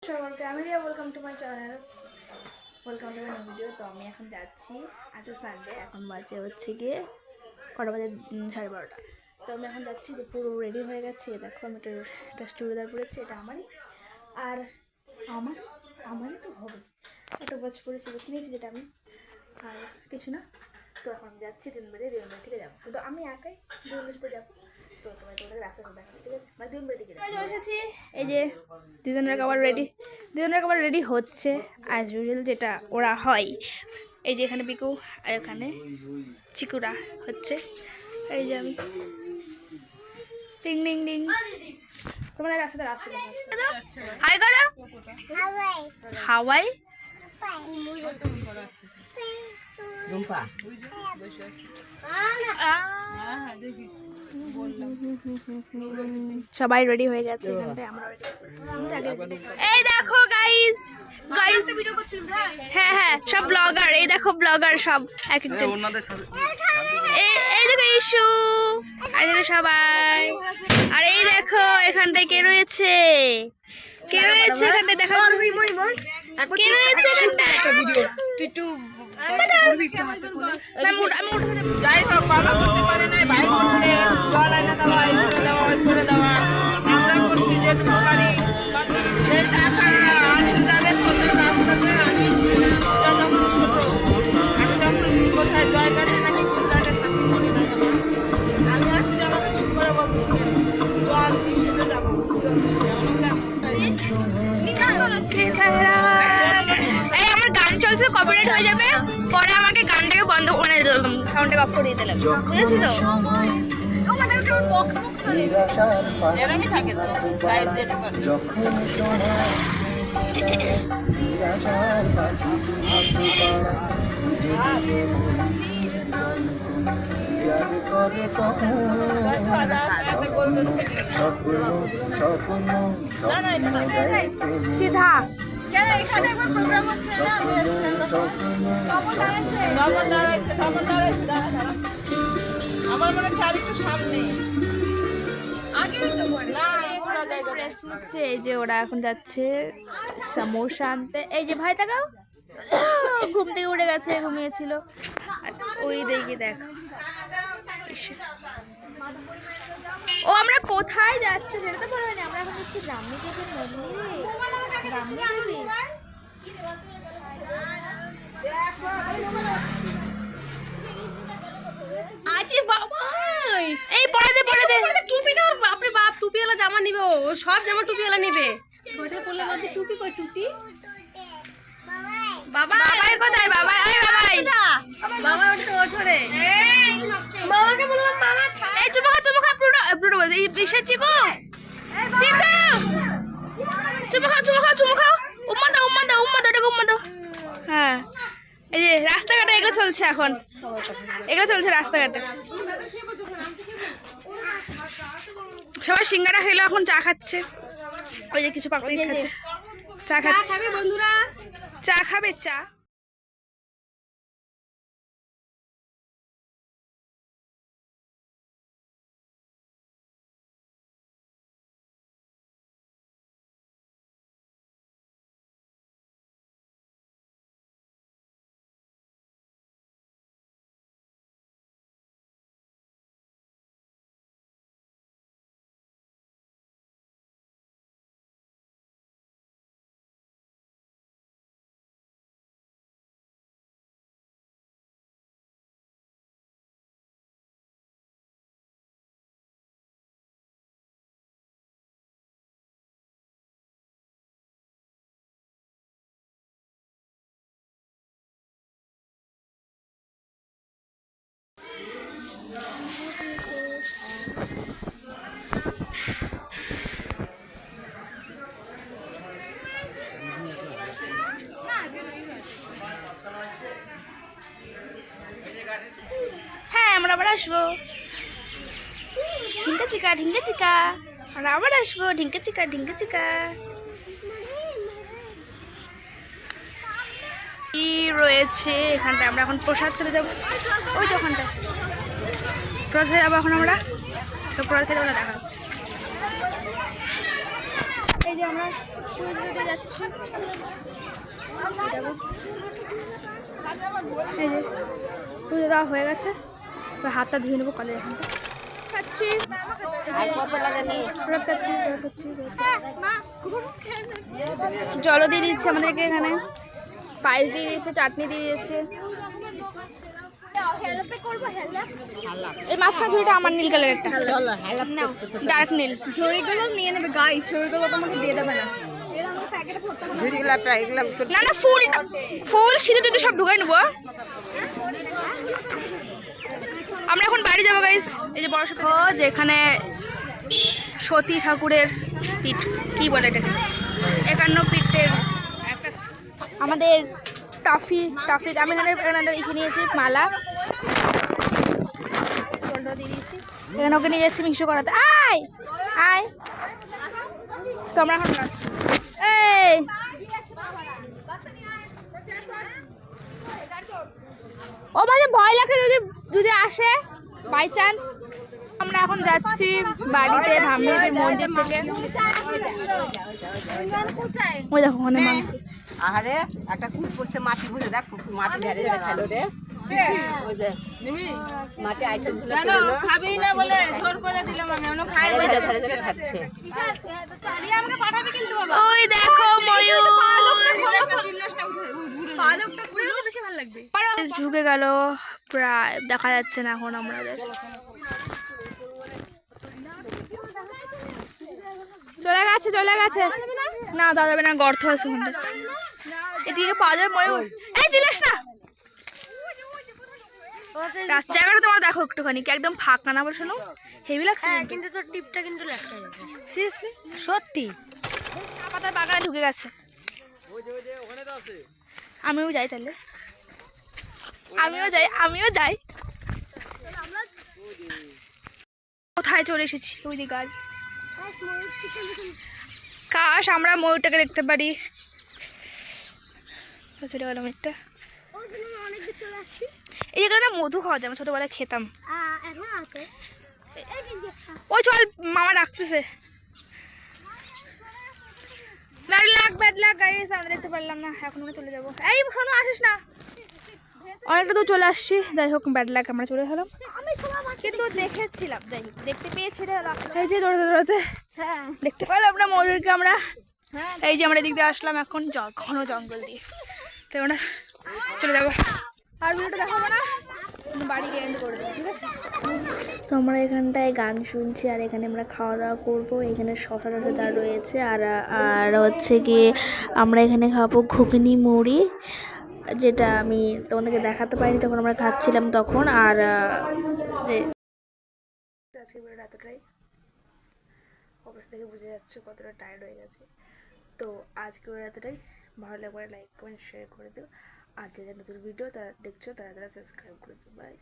সবাইকে আমিরিয়া welcome to my channel, welcome to my video. তো আমি এখন যাচ্ছি, আজকে সানডে, এখন বাজে হচ্ছে গিয়ে কটা বাজে 12:30। তো আমি এখন যাচ্ছি, যে পুরো রেডি হয়ে গেছি। দেখো আমি একটা চুড়িদার পরেছি, এটা আমারই, আর আমারই তো হবে। একটা ওয়াচ পরেছি, কিনেছি যেটা আমি, আর কিছু না। তো এখন আমি যাচ্ছি দিনবাড়ি থেকে যাবো, কিন্তু আমি একাই দিনবাড়ির সাথে যাবো। তো তোমাদের রাস্তাটা দেখাচ্ছি, ঠিক আছে? মানে দিনবাড়ি থেকে চলে এসেছি। এই যে দিদুনরা খাবার রেডি হচ্ছে অ্যাজ ইউজুয়াল, যেটা ওরা হয়। এই যে এখানে পিকু আর এখানে চিকুরা হচ্ছে। এই যে আমি টিং ডিং ডিং তোমাদের রাস্তা দেখাচ্ছে। হাই করো, হাওয়াই সবাই রেডি হয়ে গেছে, এই দেখো গাইস, হ্যাঁ সব ব্লগার, এই দেখো ব্লগার সব এক একজন। এই দেখো ইস্যু, আর এখানে সবাই, আর এই দেখো এখানটায় কে রয়েছে এখানটায়, দেখো কে রয়েছে এখানটায়। যাই হোক, বাবা করতে পারে নাই, ভাই করছে, জল এনে দেওয়া, করে দেওয়া, করে দেওয়া। আমরা করছি যেটুকু পারি, সেই টাকা আনন্দাবের কোথায় তার সাথে আমি যখন ছোট, আমি যখন কোথায় জয়গাছে নাকি গুজরাটে থাকি মনে নাই আমার। আমি আসছি, আমাকে চুপ করে বলতেছে জল কিসেতে যাবো, আমার গান চলছে, কপিরাইট হয়ে যাবে, পরে আমাকে গানটাকে বন্ধ করে দিলাম, সাউন্ডটাকে অফ করে দিতে লাগবে, বুঝেছিল? এরমই থাকে তো সাইড দিয়ে ঢোকার। সিধা আমার মনে হচ্ছে আরেকটু সামনে। রেস্ট নিচ্ছে। এই যে ওরা এখন যাচ্ছে সমোসা আনতে। এই যে ভাই তাকাও, ঘুম থেকে উঠে গেছে, ঘুমিয়েছিল। ওই দিকে দেখো, ও আমরা কোথায় যাচ্ছি সেটা তো বলা হয়নি। আমরা এখন হচ্ছে গ্রামী থেকে আজে বাবা, এই পরে দে টুপিটা, বাপরে বাপ, টুপিওয়ালা জামা নিবে, ও সব জামা টুপিওয়ালা নিবে। ঘরে পড়লে বাদে টুপি কই, টুপি বাবা কোথায়? বাবাই বাবা ওঠে ওঠরে, বাবাকে বললাম মামা ছাড়। এই চুমা খা পুরো বলতে এই বিশেষ চিকু চুমা খাও, উম্মা দাও এটাকে উম্মা দাও। হ্যাঁ, এই যে রাস্তাঘাটে এগুলো চলছে এখন, রাস্তাঘাটে সবাই সিঙ্গারা খেলো, এখন চা খাচ্ছে। ওই যে কিছু পাপড়ি খাচ্ছে, চা খাচ্ছে বন্ধুরা, চা খাবে, চা। হ্যাঁ, আমরা আবার আসবো, ঢিঙ্কা চিকা, আমরা আবার আসবো, ঢিঙ্কা চিকা। কি রয়েছে এখানটা? আমরা এখন প্রসাদ খেতে যাবো, ওই দোকানটা প্রসাদ খেতে যাবো এখন আমরা। তো প্রসাদ খেতে দেখা হচ্ছে। এই যে আমরা পুজো দিতে যাচ্ছি। এই যে পুজো দেওয়া হয়ে গেছে, এবার হাতটা ধুয়ে নেবো কলের এখানটা। খাচ্ছি জলও দিয়ে দিচ্ছে আমাদেরকে, এখানে পায়েস দিয়ে দিয়েছে, চাটনি দিয়ে দিয়েছে। এই মাঝখানে ঝুড়িটা আমার নীল কালারেরটা, ডার্ক নীল। ঝুড়িগুলো নিয়ে নেবে গাইস, ঝুড়িগুলো তোমাকে দিয়ে দেবে না। না না, ফুল ফুল সিঁদুর টিঁদুর সব ঢুকাই নেবো। আমরা এখন বাড়ি যাবো গাইস। এই যে বড় যেখানে সতী ঠাকুরের পিঠ, কি বলে এটাকে, 51 পিঠের আমাদের টাফি আমি এখানে লিখে নিয়েছি মালা, দিয়ে দিয়েছি এখানে। ওকে নিয়ে যাচ্ছি মিষ্টি করাতে। আয় আয়, তো আমরা এখন এই ও মানে ভয় লাগছে যদি যদি আসে বাই চান্স। আমরা এখন যাচ্ছি বাড়িতে ভামনির মন্দির থেকে। ওই দেখো ওখানে মা। আহারে একটা কুট পড়ছে মাটি বুঝে, দেখ মাটি ঝেড়ে ঝেড়ে খাইলো রে। ওই যে মাটি আইটেম ছিল, খাবি না বলে জোর করে দিলাম আমি, ওনো খাই ঝেড়ে ঝেড়ে খাচ্ছে। আমাকে পাঠাবে কিন্তু বাবা। ওই দেখো ময়ূর পালকটা ঘুরে বেশি ভালো লাগবে। ঢুকে গেল, প্রায় দেখা যাচ্ছে না এখন আমাদের। চলে গেছে না, দাঁড়া যাবে না, গর্ত আছে ওখানে। এদিকে পাওয়া যাবে ময়ূর। এই জিনিস না জায়গাটা তোমার দেখো একটুখানি, কি একদম ফাঁকা না বলে, শোনো হেভি লাগছে কিন্তু তোর টিপটা কিন্তু লাগতে গেছে সিরিয়াসলি, সত্যি পাতার বাগানে ঢুকে গেছে। আমিও যাই তাহলে, আমিও যাই। কোথায় চলে এসেছি, ওই দিকে গাছ। কাশ আমরা ময়ূরটাকে দেখতে পারি। চলে গেলাম একটা, এই জায়গাটা মধু খাওয়া যায়, আমরা ছোটবেলায় খেতাম। ওই চল, মামা ডাকতেছে। ব্যাড লাগ গাইস, আমরা দেখতে পারলাম না, এখন আমরা চলে যাবো। এই শোনো, আসিস না, অনেকটা তো চলে আসছি। যাই হোক, ব্যাড লাগ, আমরা চলে গেলাম, কিন্তু দেখেছিলাম, যাই হোক দেখতে পেয়েছি। এই যে দৌড়াতে দেখতে পেলাম না ময়ূরকে আমরা। এই যে আমরা এদিক দিয়ে আসলাম এখন ঘন জঙ্গল দিয়ে, তো আমরা চলে যাবো। আর ভিডিওটা দেখাবো না, বাড়ি গিয়ে এন্ড করে দেবো, ঠিক আছে? তো আমরা এখানটায় গান শুনছি আর এখানে আমরা খাওয়া দাওয়া করবো। এখানে শশা যা রয়েছে, আর হচ্ছে গিয়ে আমরা এখানে খাবো ঘুগনি মুড়ি, যেটা আমি তোমাদেরকে দেখাতে পারিনি যখন আমরা খাচ্ছিলাম তখন। আর যে আজকে ভিডিওটা এতটাই, অবস্থা থেকে বুঝে যাচ্ছে কতটা টায়ার্ড হয়ে গেছে। তো আজকে ভিডিও এতটাই, ভালো লাগলে লাইক কমেন্ট শেয়ার করে দিও। আর যারা নতুন ভিডিও তারা দেখছো তারা সাবস্ক্রাইব করে দিও। বাই।